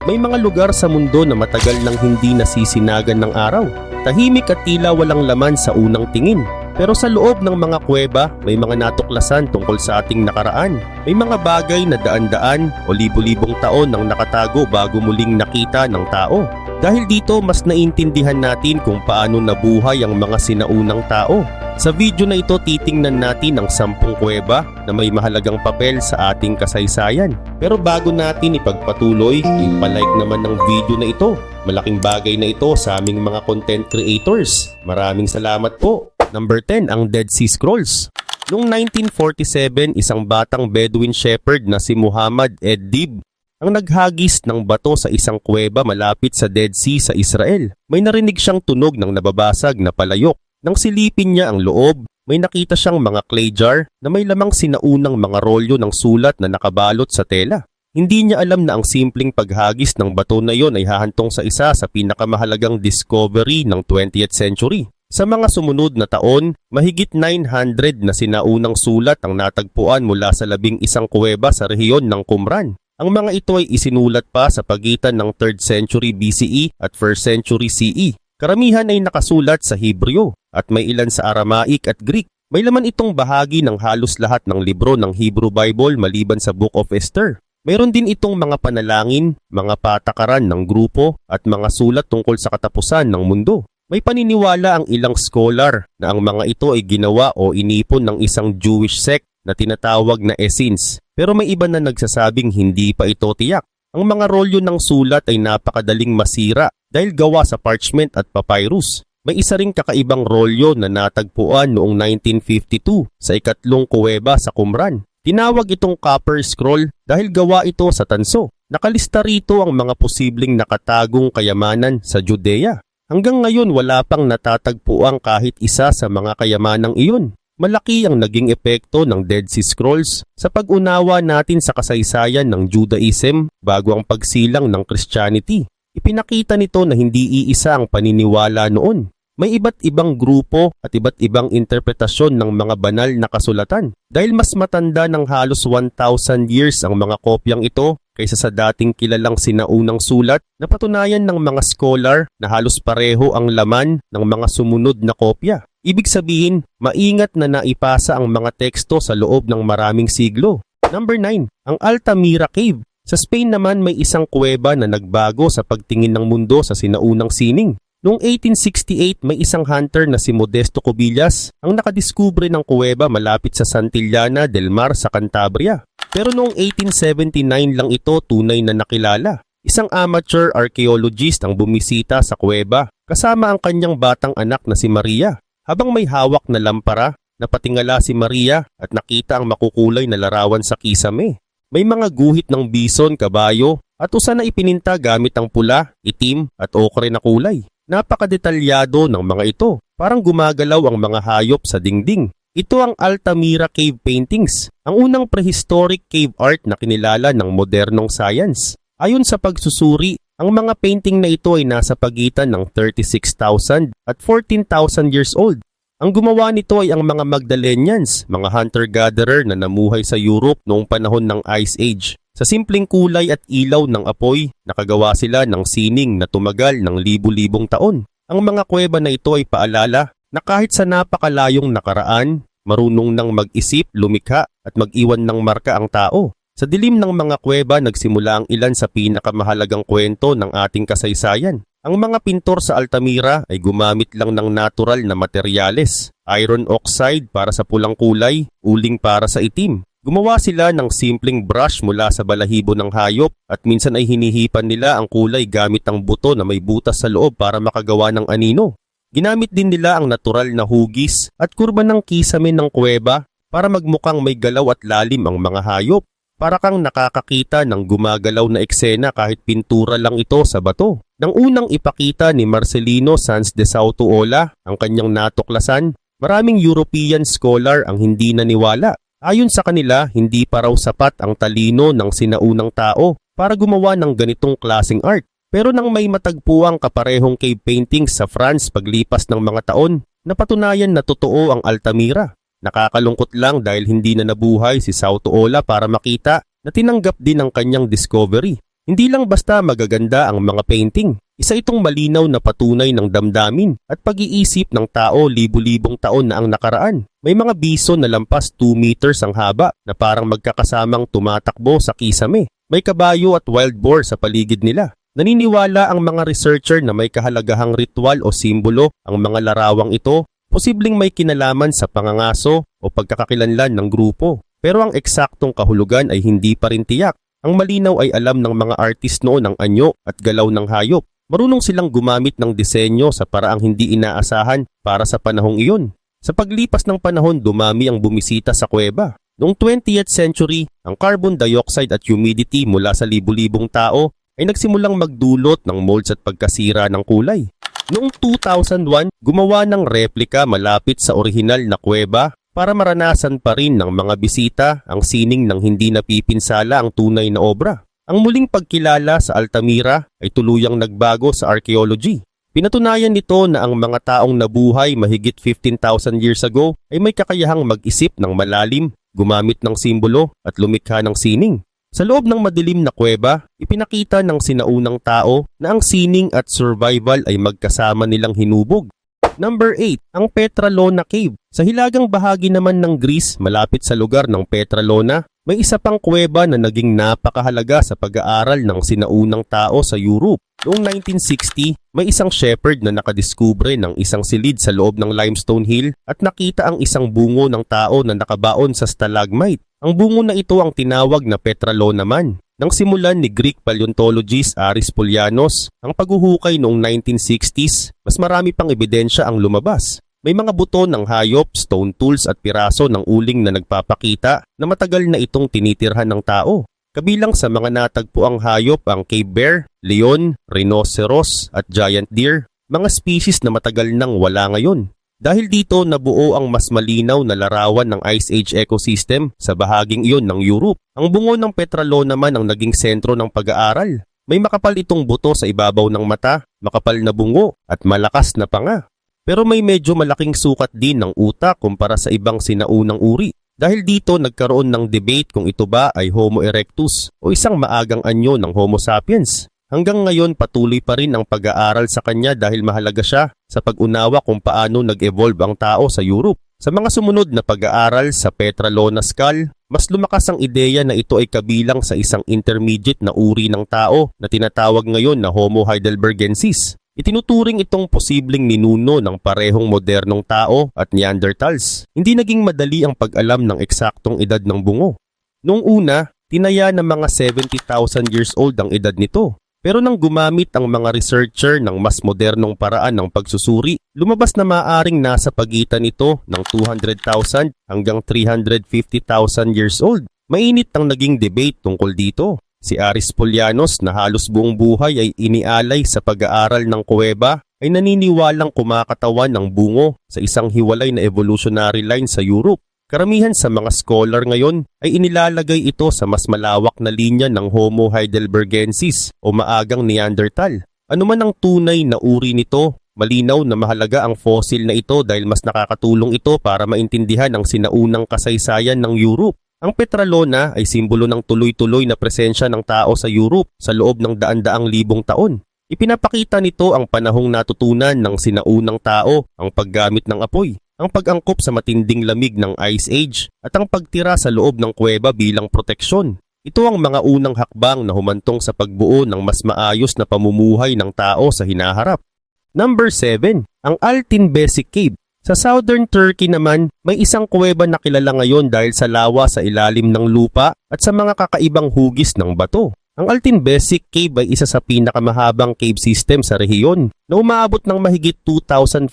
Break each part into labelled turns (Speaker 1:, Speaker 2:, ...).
Speaker 1: May mga lugar sa mundo na matagal nang hindi nasisinagan ng araw. Tahimik at tila walang laman sa unang tingin. Pero sa loob ng mga kuweba, may mga natuklasan tungkol sa ating nakaraan. May mga bagay na daan-daan o libo-libong taon nang nakatago bago muling nakita ng tao. Dahil dito, mas naintindihan natin kung paano nabuhay ang mga sinaunang tao. Sa video na ito, titingnan natin ang 10 kuweba na may mahalagang papel sa ating kasaysayan. Pero bago natin ipagpatuloy, ipalike naman ng video na ito. Malaking bagay na ito sa aming mga content creators. Maraming salamat po. Number 10, ang Dead Sea Scrolls. Noong 1947, isang batang Bedouin shepherd na si Muhammad Eddib ang naghagis ng bato sa isang kuweba malapit sa Dead Sea sa Israel. May narinig siyang tunog ng nababasag na palayok. Nang silipin niya ang loob, may nakita siyang mga clay jar na may lamang sinaunang mga rolyo ng sulat na nakabalot sa tela. Hindi niya alam na ang simpleng paghagis ng bato na iyon ay hahantong sa isa sa pinakamahalagang discovery ng 20th century. Sa mga sumunod na taon, mahigit 900 na sinaunang sulat ang natagpuan mula sa 11 kuweba sa rehiyon ng Qumran. Ang mga ito ay isinulat pa sa pagitan ng 3rd century BCE at 1st century CE. Karamihan ay nakasulat sa Hebreo at may ilan sa Aramaic at Greek. May laman itong bahagi ng halos lahat ng libro ng Hebrew Bible maliban sa Book of Esther. Mayroon din itong mga panalangin, mga patakaran ng grupo at mga sulat tungkol sa katapusan ng mundo. May paniniwala ang ilang scholar na ang mga ito ay ginawa o inipon ng isang Jewish sect na tinatawag na Essenes. Pero may iba na nagsasabing hindi pa ito tiyak. Ang mga rolyo ng sulat ay napakadaling masira dahil gawa sa parchment at papyrus. May isa ring kakaibang rolyo na natagpuan noong 1952 sa ikatlong kuweba sa Qumran. Tinawag itong copper scroll dahil gawa ito sa tanso. Nakalista rito ang mga posibleng nakatagong kayamanan sa Judea. Hanggang ngayon wala pang natatagpuan kahit isa sa mga kayamanang iyon. Malaki ang naging epekto ng Dead Sea Scrolls sa pag-unawa natin sa kasaysayan ng Judaism bago ang pagsilang ng Christianity. Ipinakita nito na hindi iisa ang paniniwala noon. May iba't ibang grupo at iba't ibang interpretasyon ng mga banal na kasulatan. Dahil mas matanda ng halos 1,000 years ang mga kopyang ito kaysa sa dating kilalang sinaunang sulat, napatunayan ng mga scholar na halos pareho ang laman ng mga sumunod na kopya. Ibig sabihin, maingat na naipasa ang mga teksto sa loob ng maraming siglo. Number 9, ang Altamira Cave. Sa Spain naman may isang kuweba na nagbago sa pagtingin ng mundo sa sinaunang sining. Noong 1868 may isang hunter na si Modesto Cubillas ang nakadiskubre ng kuweba malapit sa Santillana del Mar sa Cantabria. Pero noong 1879 lang ito tunay na nakilala. Isang amateur archaeologist ang bumisita sa kuweba kasama ang kanyang batang anak na si Maria. Habang may hawak na lampara, napatingala si Maria at nakita ang makukulay na larawan sa kisame. May mga guhit ng bison, kabayo at usa na ipininta gamit ang pula, itim at okre na kulay. Napakadetalyado ng mga ito, parang gumagalaw ang mga hayop sa dingding. Ito ang Altamira Cave Paintings, ang unang prehistoric cave art na kinilala ng modernong science. Ayon sa pagsusuri, ang mga painting na ito ay nasa pagitan ng 36,000 at 14,000 years old. Ang gumawa nito ay ang mga Magdalenians, mga hunter-gatherer na namuhay sa Europe noong panahon ng Ice Age. Sa simpleng kulay at ilaw ng apoy, nakagawa sila ng sining na tumagal ng libu-libong taon. Ang mga kuweba na ito ay paalala na kahit sa napakalayong nakaraan, marunong nang mag-isip, lumikha at mag-iwan ng marka ang tao. Sa dilim ng mga kuweba nagsimula ang ilan sa pinakamahalagang kwento ng ating kasaysayan. Ang mga pintor sa Altamira ay gumamit lang ng natural na materyales. Iron oxide para sa pulang kulay, uling para sa itim. Gumawa sila ng simpleng brush mula sa balahibo ng hayop at minsan ay hinihipan nila ang kulay gamit ang buto na may butas sa loob para makagawa ng anino. Ginamit din nila ang natural na hugis at kurba ng kisame ng kuweba para magmukhang may galaw at lalim ang mga hayop. Para kang nakakakita ng gumagalaw na eksena kahit pintura lang ito sa bato. Nang unang ipakita ni Marcelino Sanz de Sautuola ang kanyang natuklasan, maraming European scholar ang hindi naniwala. Ayon sa kanila, hindi pa raw sapat ang talino ng sinaunang tao para gumawa ng ganitong klaseng art. Pero nang may matagpuang kaparehong cave paintings sa France paglipas ng mga taon, napatunayan na totoo ang Altamira. Nakakalungkot lang dahil hindi na nabuhay si Sautuola para makita na tinanggap din ang kanyang discovery. Hindi lang basta magaganda ang mga painting. Isa itong malinaw na patunay ng damdamin at pag-iisip ng tao libu-libong taon na ang nakaraan. May mga bison na lampas 2 meters ang haba na parang magkakasamang tumatakbo sa kisame. May kabayo at wild boar sa paligid nila. Naniniwala ang mga researcher na may kahalagahang ritual o simbolo ang mga larawang ito, posibleng may kinalaman sa pangangaso o pagkakakilanlan ng grupo. Pero ang eksaktong kahulugan ay hindi pa rin tiyak. Ang malinaw ay alam ng mga artist noon ang anyo at galaw ng hayop. Marunong silang gumamit ng disenyo sa paraang hindi inaasahan para sa panahong iyon. Sa paglipas ng panahon, dumami ang bumisita sa kuweba. Noong 20th century, ang carbon dioxide at humidity mula sa libu-libong tao ay nagsimulang magdulot ng molds at pagkasira ng kulay. Noong 2001, gumawa ng replika malapit sa orihinal na kuweba para maranasan pa rin ng mga bisita ang sining ng hindi napipinsala ang tunay na obra. Ang muling pagkilala sa Altamira ay tuluyang nagbago sa archaeology. Pinatunayan nito na ang mga taong nabuhay mahigit 15,000 years ago ay may kakayahang mag-isip ng malalim, gumamit ng simbolo at lumikha ng sining. Sa loob ng madilim na kuweba, ipinakita ng sinaunang tao na ang sining at survival ay magkasama nilang hinubog. Number 8, ang Petralona Cave. Sa hilagang bahagi naman ng Greece, malapit sa lugar ng Petralona, may isa pang kuweba na naging napakahalaga sa pag-aaral ng sinaunang tao sa Europe. Noong 1960, may isang shepherd na nakadiskubre ng isang silid sa loob ng limestone hill at nakita ang isang bungo ng tao na nakabaon sa stalagmite. Ang bungo na ito ang tinawag na Petralona man. Nang simulan ni Greek paleontologist Aris Polianos ang paghuhukay noong 1960s, mas marami pang ebidensya ang lumabas. May mga buto ng hayop, stone tools at piraso ng uling na nagpapakita na matagal na itong tinitirhan ng tao. Kabilang sa mga natagpuang hayop ang cave bear, leon, rhinoceros at giant deer, mga species na matagal nang wala ngayon. Dahil dito nabuo ang mas malinaw na larawan ng Ice Age ecosystem sa bahaging iyon ng Europe. Ang bungo ng Petralona naman ang naging sentro ng pag-aaral. May makapal itong buto sa ibabaw ng mata, makapal na bungo at malakas na panga. Pero may medyo malaking sukat din ng utak kumpara sa ibang sinaunang uri. Dahil dito nagkaroon ng debate kung ito ba ay Homo erectus o isang maagang anyo ng Homo sapiens. Hanggang ngayon patuloy pa rin ang pag-aaral sa kanya dahil mahalaga siya sa pag-unawa kung paano nag-evolve ang tao sa Europe. Sa mga sumunod na pag-aaral sa Petralona skull, mas lumakas ang ideya na ito ay kabilang sa isang intermediate na uri ng tao na tinatawag ngayon na Homo heidelbergensis. Itinuturing itong posibleng ninuno ng parehong modernong tao at Neanderthals. Hindi naging madali ang pag-alam ng eksaktong edad ng bungo. Noong una, tinaya ng mga 70,000 years old ang edad nito. Pero nang gumamit ang mga researcher ng mas modernong paraan ng pagsusuri, lumabas na maaaring nasa pagitan nito ng 200,000 hanggang 350,000 years old. Mainit ang naging debate tungkol dito. Si Aris Polianos na halos buong buhay ay inialay sa pag-aaral ng kuweba ay naniniwalang kumakatawan ng bungo sa isang hiwalay na evolutionary line sa Europe. Karamihan sa mga scholar ngayon ay inilalagay ito sa mas malawak na linya ng Homo heidelbergensis o maagang Neanderthal. Ano man ang tunay na uri nito, malinaw na mahalaga ang fossil na ito dahil mas nakakatulong ito para maintindihan ang sinaunang kasaysayan ng Europe. Ang Petralona ay simbolo ng tuloy-tuloy na presensya ng tao sa Europe sa loob ng daan-daang libong taon. Ipinapakita nito ang panahong natutunan ng sinaunang tao, ang paggamit ng apoy, ang pag-angkop sa matinding lamig ng Ice Age at ang pagtira sa loob ng kuweba bilang proteksyon. Ito ang mga unang hakbang na humantong sa pagbuo ng mas maayos na pamumuhay ng tao sa hinaharap. Number 7, ang Altin Besic Cave. Sa southern Turkey naman, may isang kuweba na kilala ngayon dahil sa lawa sa ilalim ng lupa at sa mga kakaibang hugis ng bato. Ang Altin Besic Cave ay isa sa pinakamahabang cave system sa rehiyon na umaabot ng mahigit 2,500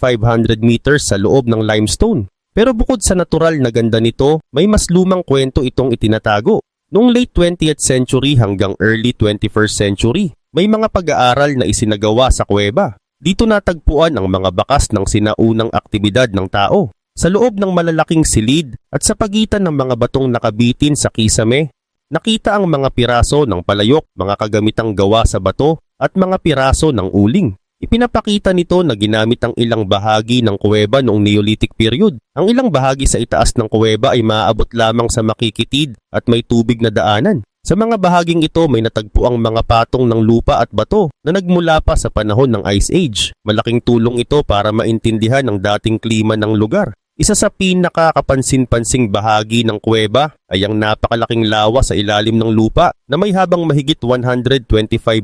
Speaker 1: meters sa loob ng limestone. Pero bukod sa natural na ganda nito, may mas lumang kwento itong itinatago. Noong late 20th century hanggang early 21st century, may mga pag-aaral na isinagawa sa kuweba. Dito natagpuan ang mga bakas ng sinaunang aktibidad ng tao. Sa loob ng malalaking silid at sa pagitan ng mga batong nakabitin sa kisame, nakita ang mga piraso ng palayok, mga kagamitang gawa sa bato at mga piraso ng uling. Ipinapakita nito na ginamit ang ilang bahagi ng kuweba noong Neolithic period. Ang ilang bahagi sa itaas ng kuweba ay maaabot lamang sa makikitid at may tubig na daanan. Sa mga bahaging ito may natagpuang mga patong ng lupa at bato na nagmula pa sa panahon ng Ice Age. Malaking tulong ito para maintindihan ang dating klima ng lugar. Isa sa pinakakapansin-pansing bahagi ng kuweba ay ang napakalaking lawa sa ilalim ng lupa na may habang mahigit 125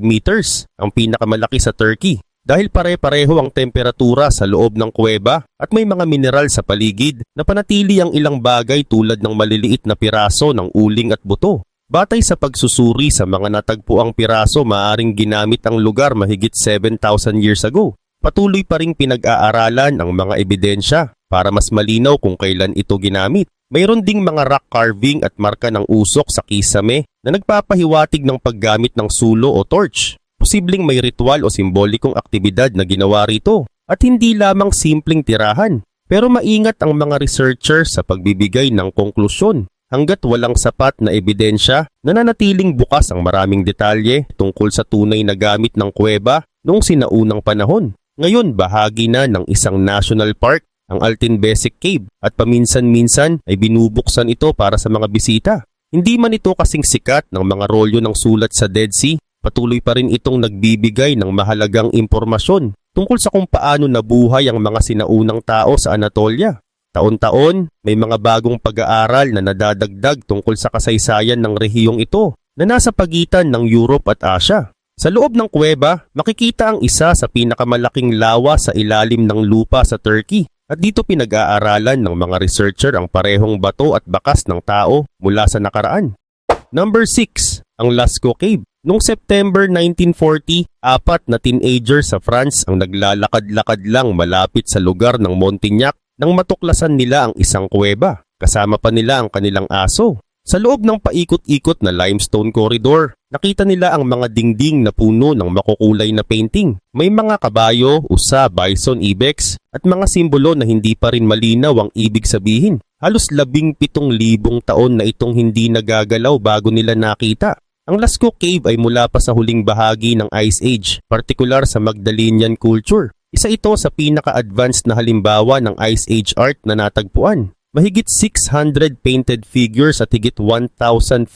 Speaker 1: meters, ang pinakamalaki sa Turkey. Dahil pare-pareho ang temperatura sa loob ng kuweba at may mga mineral sa paligid, napanatili ang ilang bagay tulad ng maliliit na piraso ng uling at buto. Batay sa pagsusuri sa mga natagpuang piraso, maaring ginamit ang lugar mahigit 7,000 years ago. Patuloy pa ring pinag-aaralan ang mga ebidensya para mas malinaw kung kailan ito ginamit. Mayroon ding mga rock carving at marka ng usok sa kisame na nagpapahiwatig ng paggamit ng sulo o torch. Posibleng may ritual o simbolikong aktibidad na ginawa rito at hindi lamang simpleng tirahan. Pero maingat ang mga researcher sa pagbibigay ng konklusyon. Hanggat walang sapat na ebidensya, nananatiling bukas ang maraming detalye tungkol sa tunay na gamit ng kuweba noong sinaunang panahon. Ngayon bahagi na ng isang national park ang Altinbesic Cave at paminsan-minsan ay binubuksan ito para sa mga bisita. Hindi man ito kasing sikat ng mga rolyo ng sulat sa Dead Sea, patuloy pa rin itong nagbibigay ng mahalagang impormasyon tungkol sa kung paano nabuhay ang mga sinaunang tao sa Anatolia. Taon-taon, may mga bagong pag-aaral na nadadagdag tungkol sa kasaysayan ng rehiyong ito na nasa pagitan ng Europe at Asia. Sa loob ng kuweba, makikita ang isa sa pinakamalaking lawa sa ilalim ng lupa sa Turkey at dito pinag-aaralan ng mga researcher ang parehong bato at bakas ng tao mula sa nakaraan. Number 6, ang Lascaux Cave. Noong September 1940, 4 na teenager sa France ang naglalakad-lakad lang malapit sa lugar ng Montignac nang matuklasan nila ang isang kuweba. Kasama pa nila ang kanilang aso. Sa loob ng paikot-ikot na limestone corridor, nakita nila ang mga dingding na puno ng makukulay na painting. May mga kabayo, usa, bison, ibex, at mga simbolo na hindi pa rin malinaw ang ibig sabihin. Halos 17,000 taon na itong hindi nagagalaw bago nila nakita. Ang Lascaux Cave ay mula pa sa huling bahagi ng Ice Age, partikular sa Magdalenian culture. Isa ito sa pinaka-advanced na halimbawa ng Ice Age art na natagpuan. Mahigit 600 painted figures at higit 1,500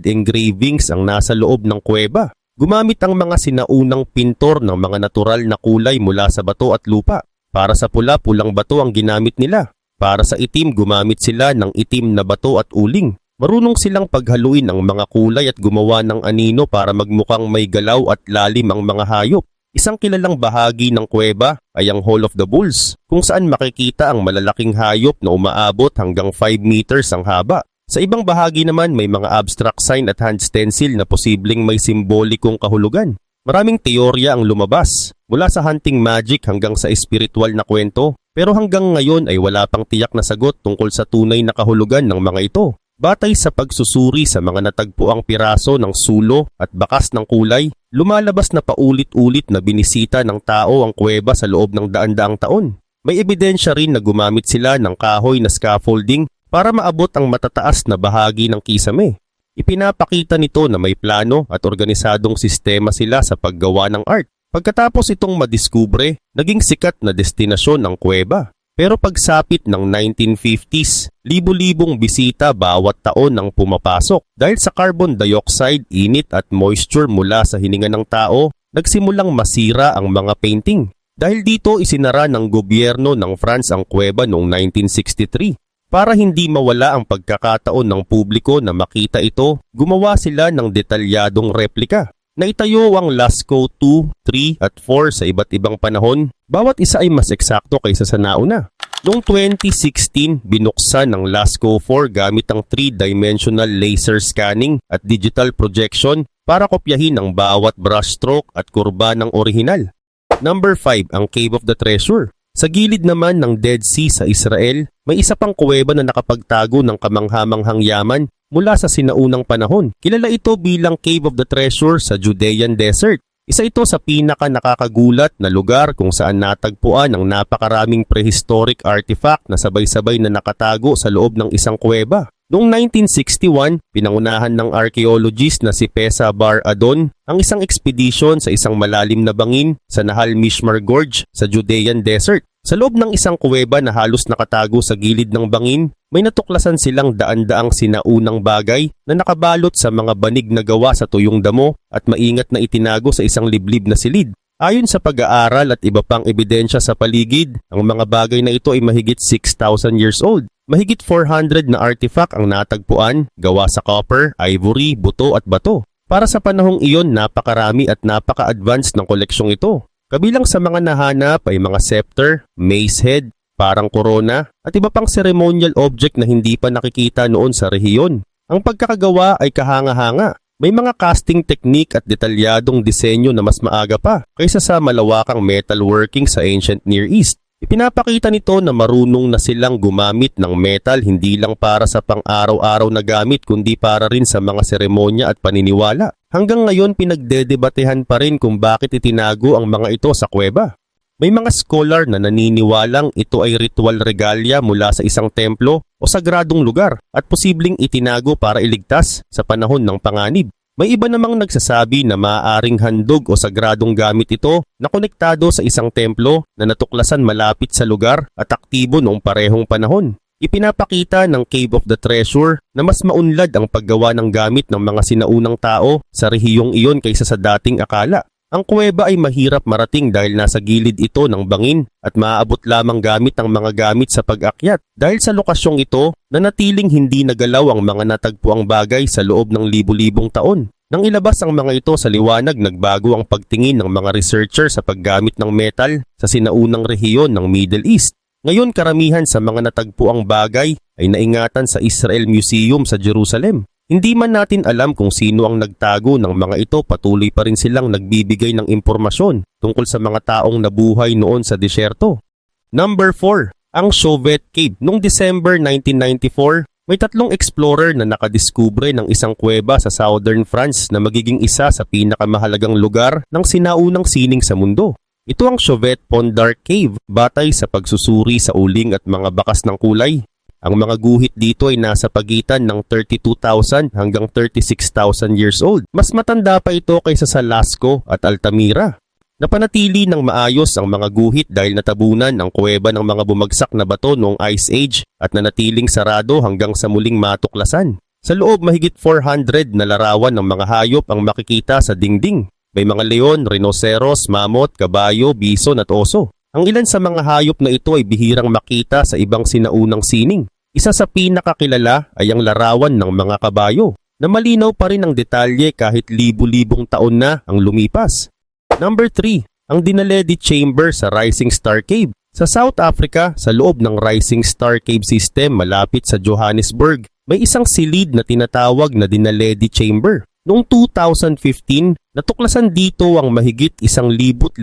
Speaker 1: engravings ang nasa loob ng kuweba. Gumamit ang mga sinaunang pintor ng mga natural na kulay mula sa bato at lupa. Para sa pula, pulang bato ang ginamit nila. Para sa itim, gumamit sila ng itim na bato at uling. Marunong silang paghaluin ang mga kulay at gumawa ng anino para magmukhang may galaw at lalim ang mga hayop. Isang kilalang bahagi ng kuweba ay ang Hall of the Bulls, kung saan makikita ang malalaking hayop na umaabot hanggang 5 meters ang haba. Sa ibang bahagi naman may mga abstract sign at hand stencil na posibleng may simbolikong kahulugan. Maraming teorya ang lumabas, mula sa hunting magic hanggang sa espiritual na kwento, pero hanggang ngayon ay wala pang tiyak na sagot tungkol sa tunay na kahulugan ng mga ito. Batay sa pagsusuri sa mga natagpuang piraso ng sulo at bakas ng kulay, lumalabas na paulit-ulit na binisita ng tao ang kuweba sa loob ng daan-daang taon. May ebidensya rin na gumamit sila ng kahoy na scaffolding para maabot ang matataas na bahagi ng kisame. Ipinapakita nito na may plano at organisadong sistema sila sa paggawa ng art. Pagkatapos itong madiskubre, naging sikat na destinasyon ang kuweba. Pero pagsapit ng 1950s, libo-libong bisita bawat taon ang pumapasok. Dahil sa carbon dioxide, init at moisture mula sa hininga ng tao, nagsimulang masira ang mga painting. Dahil dito isinara ng gobyerno ng France ang kuweba noong 1963. Para hindi mawala ang pagkakataon ng publiko na makita ito, gumawa sila ng detalyadong replika. Naitayo ang Lascaux 2, 3 at 4 sa iba't ibang panahon. Bawat isa ay mas eksakto kaysa sa nauna. Noong 2016, binuksan ng Lascaux 4 gamit ang 3-dimensional laser scanning at digital projection para kopyahin ang bawat brushstroke at kurba ng orihinal. Number 5, ang Cave of the Treasure. Sa gilid naman ng Dead Sea sa Israel, may isa pang kuweba na nakapagtago ng kamanghamanghang yaman mula sa sinaunang panahon. Kilala ito bilang Cave of the Treasure sa Judean Desert. Isa ito sa pinaka-nakakagulat na lugar kung saan natagpuan ang napakaraming prehistoric artifact na sabay-sabay na nakatago sa loob ng isang kuweba. Noong 1961, pinangunahan ng archaeologist na si Pesa Bar Adon ang isang expedition sa isang malalim na bangin sa Nahal Mishmar Gorge sa Judean Desert. Sa loob ng isang kuweba na halos nakatago sa gilid ng bangin, may natuklasan silang daan-daang sinaunang bagay na nakabalot sa mga banig na gawa sa tuyong damo at maingat na itinago sa isang liblib na silid. Ayon sa pag-aaral at iba pang ebidensya sa paligid, ang mga bagay na ito ay mahigit 6,000 years old. Mahigit 400 na artifact ang natagpuan, gawa sa copper, ivory, buto at bato. Para sa panahong iyon, napakarami at napaka-advanced ng koleksyong ito. Kabilang sa mga nahanap ay mga scepter, mace head, parang korona, at iba pang ceremonial object na hindi pa nakikita noon sa rehiyon. Ang pagkakagawa ay kahanga-hanga. May mga casting technique at detalyadong disenyo na mas maaga pa kaysa sa malawakang metalworking sa ancient Near East. Ipinapakita nito na marunong na silang gumamit ng metal hindi lang para sa pang-araw-araw na gamit kundi para rin sa mga seremonya at paniniwala. Hanggang ngayon pinagdedebatehan pa rin kung bakit itinago ang mga ito sa kuweba. May mga scholar na naniniwalang ito ay ritual regalia mula sa isang templo o sagradong lugar at posibleng itinago para iligtas sa panahon ng panganib. May iba namang nagsasabi na maaaring handog o sagradong gamit ito na konektado sa isang templo na natuklasan malapit sa lugar at aktibo noong parehong panahon. Ipinapakita ng Cave of the Treasure na mas maunlad ang paggawa ng gamit ng mga sinaunang tao sa rehiyong iyon kaysa sa dating akala. Ang kuweba ay mahirap marating dahil nasa gilid ito ng bangin at maaabot lamang gamit ang mga gamit sa pag-akyat. Dahil sa lokasyong ito, nanatiling hindi nagalaw ang mga natagpuang bagay sa loob ng libu-libong taon. Nang ilabas ang mga ito sa liwanag, nagbago ang pagtingin ng mga researcher sa paggamit ng metal sa sinaunang rehiyon ng Middle East. Ngayon karamihan sa mga natagpuang bagay ay naingatan sa Israel Museum sa Jerusalem. Hindi man natin alam kung sino ang nagtago ng mga ito, patuloy pa rin silang nagbibigay ng impormasyon tungkol sa mga taong nabuhay noon sa disyerto. Number 4. Ang Chauvet Cave. Noong December 1994, may 3 explorer na nakadiskubre ng isang kuweba sa southern France na magiging isa sa pinakamahalagang lugar ng sinaunang sining sa mundo. Ito ang Chauvet Pont d'Arc Cave, batay sa pagsusuri sa uling at mga bakas ng kulay. Ang mga guhit dito ay nasa pagitan ng 32,000 hanggang 36,000 years old. Mas matanda pa ito kaysa sa Lascaux at Altamira. Napanatili ng maayos ang mga guhit dahil natabunan ang kuweba ng mga bumagsak na bato noong Ice Age at nanatiling sarado hanggang sa muling matuklasan. Sa loob mahigit 400 na larawan ng mga hayop ang makikita sa dingding. May mga leon, rinoceros, mammoth, kabayo, bison at oso. Ang ilan sa mga hayop na ito ay bihirang makita sa ibang sinaunang sining. Isa sa pinakakilala ay ang larawan ng mga kabayo na malinaw pa rin ang detalye kahit libu-libong taon na ang lumipas. Number 3. Ang Dinaledi Chamber sa Rising Star Cave. Sa South Africa, sa loob ng Rising Star Cave System malapit sa Johannesburg, may isang silid na tinatawag na Dinaledi Chamber. Noong 2015, natuklasan dito ang mahigit 1,500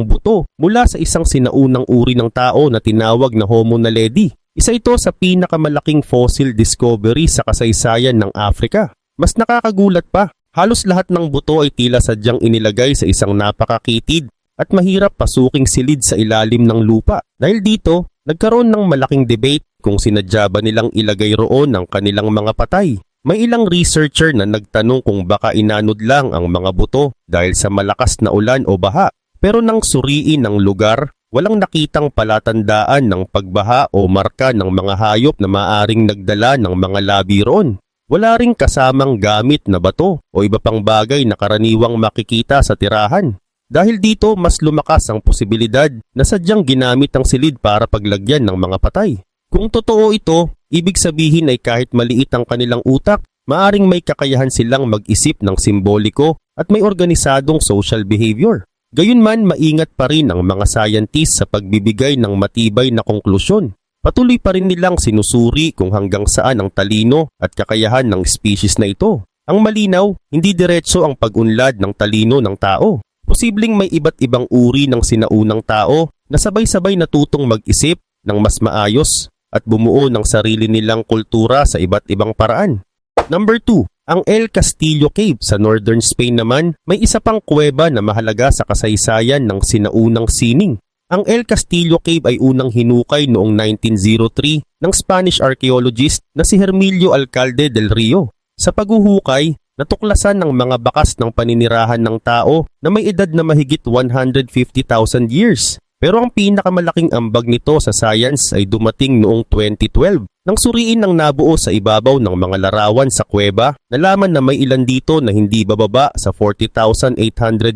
Speaker 1: buto mula sa isang sinaunang uri ng tao na tinawag na Homo naledi. Isa ito sa pinakamalaking fossil discovery sa kasaysayan ng Africa. Mas nakakagulat pa, halos lahat ng buto ay tila sadyang inilagay sa isang napakakitid at mahirap pasuking silid sa ilalim ng lupa. Dahil dito, nagkaroon ng malaking debate kung sinadya ba nilang ilagay roon ang kanilang mga patay. May ilang researcher na nagtanong kung baka inanod lang ang mga buto dahil sa malakas na ulan o baha. Pero nang suriin ang lugar, walang nakitang palatandaan ng pagbaha o marka ng mga hayop na maaring nagdala ng mga labi roon. Wala ring kasamang gamit na bato o iba pang bagay na karaniwang makikita sa tirahan. Dahil dito, mas lumakas ang posibilidad na sadyang ginamit ang silid para paglagyan ng mga patay. Kung totoo ito, ibig sabihin ay kahit maliit ang kanilang utak, maaring may kakayahan silang mag-isip ng simboliko at may organisadong social behavior. Gayunman, maingat pa rin ang mga scientists sa pagbibigay ng matibay na konklusyon. Patuloy pa rin nilang sinusuri kung hanggang saan ang talino at kakayahan ng species na ito. Ang malinaw, hindi diretso ang pag-unlad ng talino ng tao. Posibleng may iba't ibang uri ng sinaunang tao na sabay-sabay natutong mag-isip ng mas maayos at bumuo ng sarili nilang kultura sa iba't ibang paraan. Number 2. Ang El Castillo Cave sa Northern Spain naman, may isa pang kuweba na mahalaga sa kasaysayan ng sinaunang sining. Ang El Castillo Cave ay unang hinukay noong 1903 ng Spanish archaeologist na si Hermilio Alcalde del Rio. Sa paghuhukay, natuklasan ng mga bakas ng paninirahan ng tao na may edad na mahigit 150,000 years. Pero ang pinakamalaking ambag nito sa science ay dumating noong 2012 nang suriin ng nabuo sa ibabaw ng mga larawan sa kuweba. Nalaman na may ilan dito na hindi bababa sa 40,800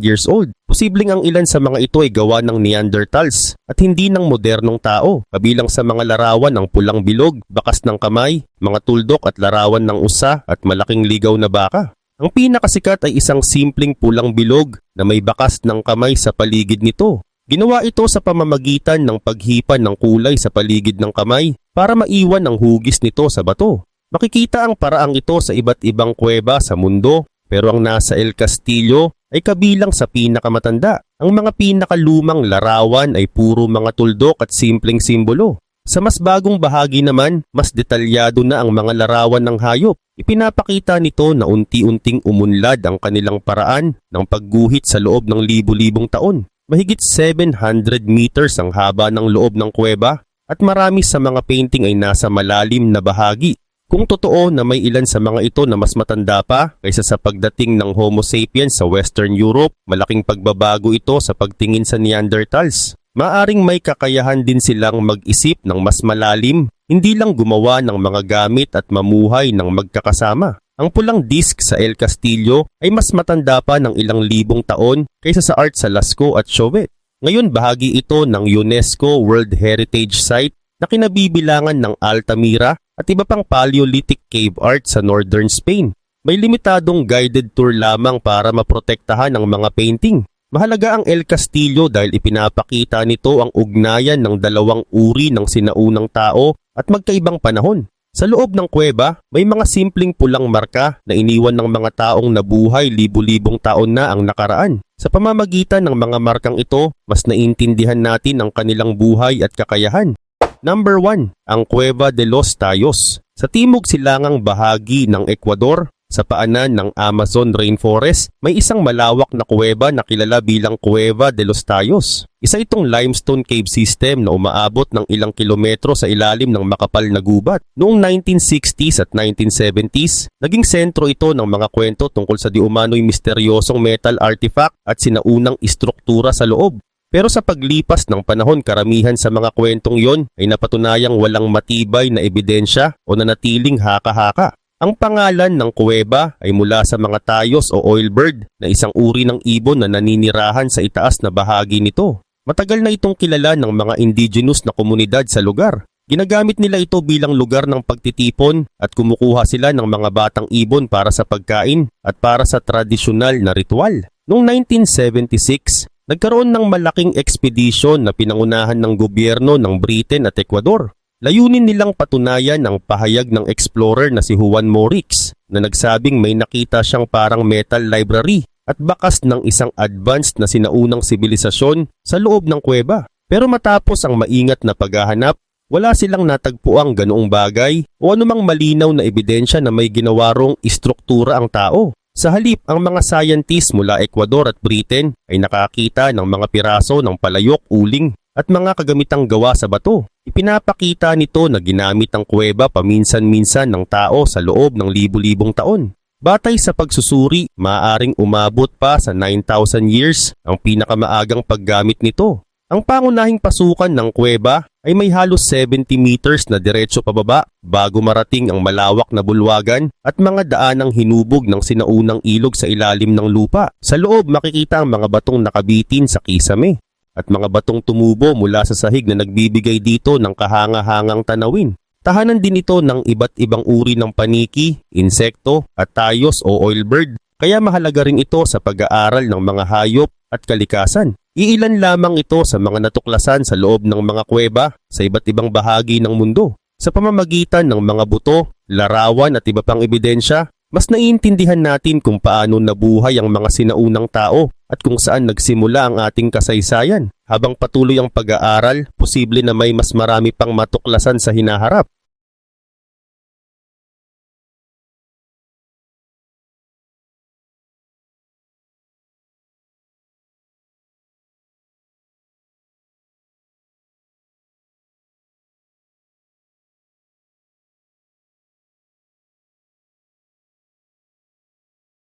Speaker 1: years old. Posibleng ang ilan sa mga ito ay gawa ng Neanderthals at hindi ng modernong tao. Kabilang sa mga larawan ang pulang bilog, bakas ng kamay, mga tuldok at larawan ng usa at malaking ligaw na baka. Ang pinakasikat ay isang simpleng pulang bilog na may bakas ng kamay sa paligid nito. Ginawa ito sa pamamagitan ng paghipan ng kulay sa paligid ng kamay para maiwan ang hugis nito sa bato. Makikita ang paraang ito sa iba't ibang kuweba sa mundo, pero ang nasa El Castillo ay kabilang sa pinakamatanda. Ang mga pinakalumang larawan ay puro mga tuldok at simpleng simbolo. Sa mas bagong bahagi naman, mas detalyado na ang mga larawan ng hayop. Ipinapakita nito na unti-unting umunlad ang kanilang paraan ng pagguhit sa loob ng libu-libong taon. Mahigit 700 meters ang haba ng loob ng kuweba at marami sa mga painting ay nasa malalim na bahagi. Kung totoo na may ilan sa mga ito na mas matanda pa kaysa sa pagdating ng Homo sapiens sa Western Europe, malaking pagbabago ito sa pagtingin sa Neanderthals. Maaring may kakayahan din silang mag-isip ng mas malalim, hindi lang gumawa ng mga gamit at mamuhay ng magkakasama. Ang pulang disk sa El Castillo ay mas matanda pa ng ilang libong taon kaysa sa art sa Lascaux at Chauvet. Ngayon bahagi ito ng UNESCO World Heritage Site na kinabibilangan ng Altamira at iba pang Paleolithic cave art sa northern Spain. May limitadong guided tour lamang para maprotektahan ang mga painting. Mahalaga ang El Castillo dahil ipinapakita nito ang ugnayan ng dalawang uri ng sinaunang tao at magkaibang panahon. Sa loob ng kuweba, may mga simpleng pulang marka na iniwan ng mga taong nabuhay libu-libong taon na ang nakaraan. Sa pamamagitan ng mga markang ito, mas naintindihan natin ang kanilang buhay at kakayahan. Number 1. Ang Cueva de los Tayos. Sa timog silangang bahagi ng Ecuador, sa paanan ng Amazon Rainforest, may isang malawak na kuweba na kilala bilang Cueva de los Tayos. Isa itong limestone cave system na umaabot ng ilang kilometro sa ilalim ng makapal na gubat. Noong 1960s at 1970s, naging sentro ito ng mga kwento tungkol sa di umano'y misteryosong metal artifact at sinaunang istruktura sa loob. Pero sa paglipas ng panahon, karamihan sa mga kwentong yon ay napatunayang walang matibay na ebidensya o nanatiling haka-haka. Ang pangalan ng kuweba ay mula sa mga tayos o oilbird na isang uri ng ibon na naninirahan sa itaas na bahagi nito. Matagal na itong kilala ng mga indigenous na komunidad sa lugar. Ginagamit nila ito bilang lugar ng pagtitipon at kumukuha sila ng mga batang ibon para sa pagkain at para sa tradisyonal na ritual. Noong 1976, nagkaroon ng malaking ekspedisyon na pinangunahan ng gobyerno ng Britain at Ecuador. Layunin nilang patunayan ang pahayag ng explorer na si Juan Morix na nagsabing may nakita siyang parang metal library at bakas ng isang advanced na sinaunang sibilisasyon sa loob ng kuweba. Pero matapos ang maingat na paghahanap, wala silang natagpuang ganoong bagay o anumang malinaw na ebidensya na may ginawarong istruktura ang tao. Sa halip, ang mga scientists mula Ecuador at Britain ay nakakita ng mga piraso ng palayok, uling at mga kagamitang gawa sa bato. Ipinapakita nito na ginamit ang kuweba paminsan-minsan ng tao sa loob ng libu-libong taon. Batay sa pagsusuri, maaaring umabot pa sa 9,000 years ang pinakamaagang paggamit nito. Ang pangunahing pasukan ng kuweba ay may halos 70 meters na diretso pababa bago marating ang malawak na bulwagan at mga daanang hinubog ng sinaunang ilog sa ilalim ng lupa. Sa loob makikita ang mga batong nakabitin sa kisame at mga batong tumubo mula sa sahig na nagbibigay dito ng kahanga-hangang tanawin. Tahanan din ito ng iba't ibang uri ng paniki, insekto at tayos o oilbird, kaya mahalaga rin ito sa pag-aaral ng mga hayop at kalikasan. Iilan lamang ito sa mga natuklasan sa loob ng mga kuweba sa iba't ibang bahagi ng mundo. Sa pamamagitan ng mga buto, larawan at iba pang ebidensya, mas naiintindihan natin kung paano nabuhay ang mga sinaunang tao at kung saan nagsimula ang ating kasaysayan. Habang patuloy ang pag-aaral, posible na may mas marami pang matuklasan sa hinaharap.